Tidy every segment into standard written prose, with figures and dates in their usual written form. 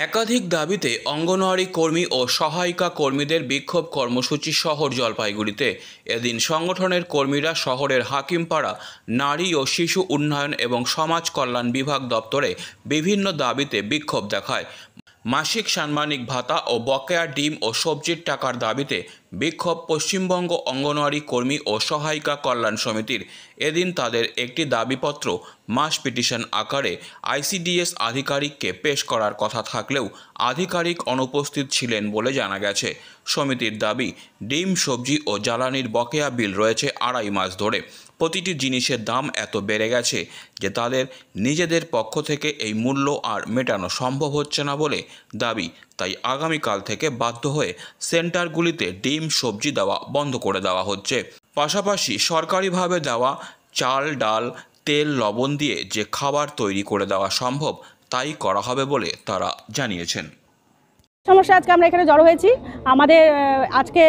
একাধিক দাবিতে অঙ্গনওয়াড়ি কর্মী ও সহায়িকা কর্মীদের বিক্ষোভ কর্মসূচি শহর জলপাইগুড়িতে। এদিন সংগঠনের কর্মীরা শহরের হাকিমপাড়া নারী ও শিশু উন্নয়ন এবং সমাজ কল্যাণ বিভাগ দপ্তরে বিভিন্ন দাবিতে বিক্ষোভ দেখায়। মাসিক সাম্মানিক ভাতা ও বকেয়া ডিম ও সবজির টাকার দাবিতে বিক্ষোভ পশ্চিমবঙ্গ অঙ্গনওয়াড়ি কর্মী ও সহায়িকা কল্যাণ সমিতির। এদিন তাদের একটি দাবিপত্র মাস পিটিশন আকারে আইসিডিএস আধিকারিককে পেশ করার কথা থাকলেও আধিকারিক অনুপস্থিত ছিলেন বলে জানা গেছে। সমিতির দাবি, ডিম, সবজি ও জ্বালানির বকেয়া বিল রয়েছে 2.5 মাস ধরে। প্রতিটি জিনিসের দাম এত বেড়ে গেছে যে তাদের নিজেদের পক্ষ থেকে এই মূল্য আর মেটানো সম্ভব হচ্ছে না বলে দাবি। তাই আগামীকাল থেকে বাধ্য হয়ে সেন্টারগুলিতে ডিম, সবজি দেওয়া বন্ধ করে দেওয়া হচ্ছে। পাশাপাশি সরকারিভাবে দেওয়া চাল, ডাল, তেল, লবণ দিয়ে যে খাবার তৈরি করে দেওয়া সম্ভব তাই করা হবে বলে তারা জানিয়েছেন। সমস্যা আজকে আমরা এখানে জড়ো হয়েছি। আমাদের আজকে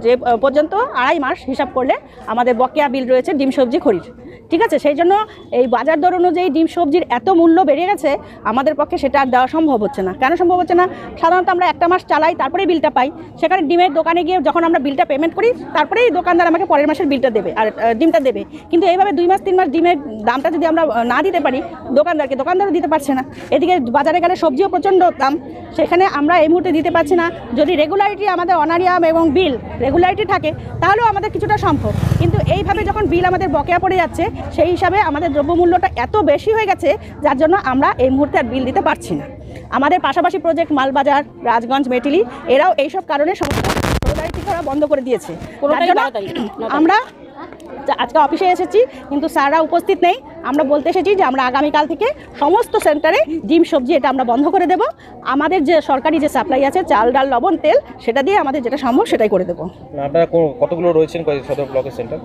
যে পর্যন্ত 2.5 মাস হিসাব করলে আমাদের বকেয়া বিল রয়েছে ডিম, সবজি, খড়ির। ঠিক আছে, সেই জন্য এই বাজার দর অনুযায়ী ডিম, সবজির এত মূল্য বেড়ে গেছে, আমাদের পক্ষে সেটা আর দেওয়া সম্ভব হচ্ছে না। কেন সম্ভব হচ্ছে না? সাধারণত আমরা 1 মাস চালাই, তারপরেই বিলটা পাই। সেখানে ডিমের দোকানে গিয়ে যখন আমরা বিলটা পেমেন্ট করি, তারপরেই দোকানদার আমাকে পরের মাসের বিলটা দেবে আর ডিমটা দেবে। কিন্তু এইভাবে 2 মাস 3 মাস ডিমের দামটা যদি আমরা না দিতে পারি দোকানদারও দিতে পারছে না। এদিকে বাজারে গেলে সবজিও প্রচণ্ড দাম, সেখানে আমরা এই মুহূর্তে দিতে পারছি না। যদি রেগুলারিটি আমাদের অনারিয়াম এবং বিল রেগুলারিটি থাকে তাহলেও আমাদের কিছুটা সম্ভব। কিন্তু এইভাবে যখন বিল আমাদের বকেয়া পড়ে যাচ্ছে, সেই হিসাবে আমাদের দ্রব্যমূল্যটা এত বেশি হয়ে গেছে, যার জন্য আমরা এই মুহূর্তে আর বিল দিতে পারছি না। আমাদের পাশাপাশি প্রজেক্ট মালবাজার, রাজগঞ্জ, মেটিলি এরাও এইসব কারণে সমস্ত রেগুলারিটি করা বন্ধ করে দিয়েছে। আমরা আজকে অফিসে এসেছি, কিন্তু স্যাররা উপস্থিত নেই। আমরা বলতে এসেছি যে আমরা আগামীকাল থেকে সমস্ত সেন্টারে ডিম, সবজি এটা আমরা বন্ধ করে দেব। আমাদের যে সরকারি যে সাপ্লাই আছে চাল, ডাল, লবণ, তেল, সেটা দিয়ে আমাদের যেটা সম্ভব সেটাই করে দেবো। আপনারা কতগুলো রয়েছেন সদর ব্লকের সেন্টার?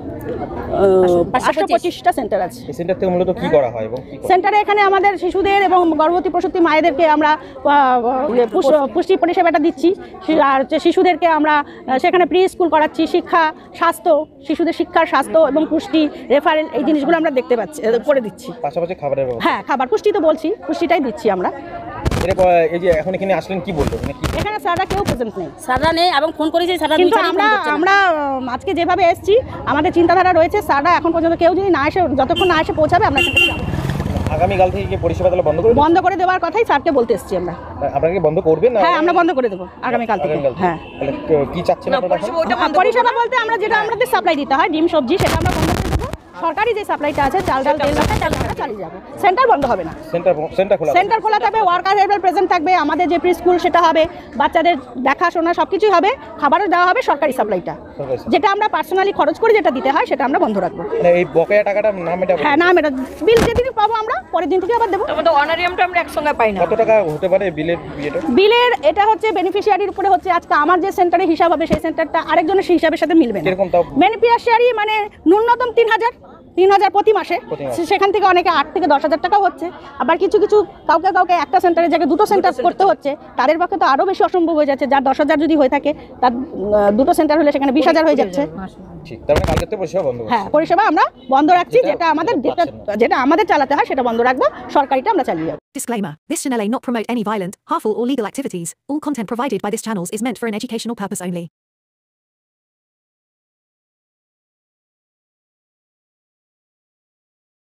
525টা সেন্টার আছে। এই সেন্টার থেকে মূলত কি করা হয় এবং সেন্টারে এখানে আমাদের শিশুদের এবং গর্ভবতী প্রসূতি মায়েদেরকে আমরা পুষ্টি পরিষেবাটা দিচ্ছি। আর শিশুদেরকে আমরা সেখানে প্রি স্কুল করাচ্ছি, শিক্ষা, স্বাস্থ্য, শিশুদের শিক্ষার, স্বাস্থ্য এবং পুষ্টি, রেফারেল, এই জিনিসগুলো আমরা দেখতে পাচ্ছি, করে দিচ্ছি। পাশাপাশি খাবারের ব্যবস্থা। হ্যাঁ, খাবার, পুষ্টি তো বলছি, পুষ্টিটাই দিচ্ছি আমরা। এই যে এখন এখানে আসলেন, কি বললো? এখানে স্যাররা কেউ প্রেজেন্ট নেই, স্যাররা নেই এবং ফোন করেছি স্যাররা। কিন্তু আমরা আজকে যেভাবে এসেছি, আমাদের চিন্তাধারা রয়েছে, স্যাররা এখন পর্যন্ত কেউ যদি না এসে, যতক্ষণ না এসে পৌঁছাবে আমরা এখান থেকে যাব। আগামীকাল থেকে কি পরিষেবা তাহলে বন্ধ করে দেওয়ার কথাই স্যারকে বলতে এসেছি আমরা। আপনারা কি বন্ধ করবেন না? হ্যাঁ, আমরা বন্ধ করে দেবো আগামীকাল থেকে। হ্যাঁ, তাহলে কি চাচ্ছেন আপনারা? পরিষেবা বলতে আমরা যেটা আমাদের সাপ্লাই দিতে হয় ডিম, সবজি, সেটা আমরা বন্ধ করে দেবো। সরকারি যে সাপ্লাইটা আছে চাল, ডাল, তেল, আমরা চালিয়ে যাবো। সেন্টার বন্ধ হবে না, সেন্টার খোলা থাকবে, ওয়ার্কার হেল্পার প্রেজেন্ট থাকবে, আমাদের যে প্রি স্কুল সেটা হবে, বাচ্চাদের দেখাশোনা সবকিছুই হবে, খাবারও দেওয়া হবে। সরকারি সাপ্লাইটা যেটা আমরা পার্সোনালি খরচ করে যেটা দিতে হয় সেটা আমরা বন্ধ রাখবো। এই বকেয়া টাকাটা না মেটাবো? হ্যাঁ, না মেটা, বিল যেদিন পাবো আমরা পরের দিন থেকে আবার দেবো। আমাদের অনারিয়ামটা আমরা একসঙ্গে পাই না। কত টাকা হতে পারে বিলের? এটা হচ্ছে বেনিফিশিয়ারির উপরে হচ্ছে। আজকে আমার যে সেন্টারে হিসাব হবে সেই সেন্টারটা আরেকজনের হিসাবের সাথে মিলবে না। বেনিফিশিয়ারি মানে ন্যূনতম 3,000 প্রতি মাসে। সেখান থেকে অনেকে 8 থেকে 10,000 টাকা হচ্ছে। আবার কিছু কাউকে একটা সেন্টারের জায়গায় 2টো সেন্টার করতে হচ্ছে। তাদের পক্ষে তো আরও বেশি অসম্ভব হয়ে যাচ্ছে। যার 10,000 যদি হয়ে থাকে, তার 2টো সেন্টার হলে সেখানে 20,000 হয়ে যাচ্ছে। হ্যাঁ, পরিষেবা আমরা বন্ধ রাখছি। যেটা আমাদের চালাতে হয় সেটা বন্ধ রাখবো, সরকারিটা আমরা চালিয়ে যাবো। Disclaimer. This channel may not promote any violent, harmful or legal activities. All content provided by this channel is meant for an educational purpose only.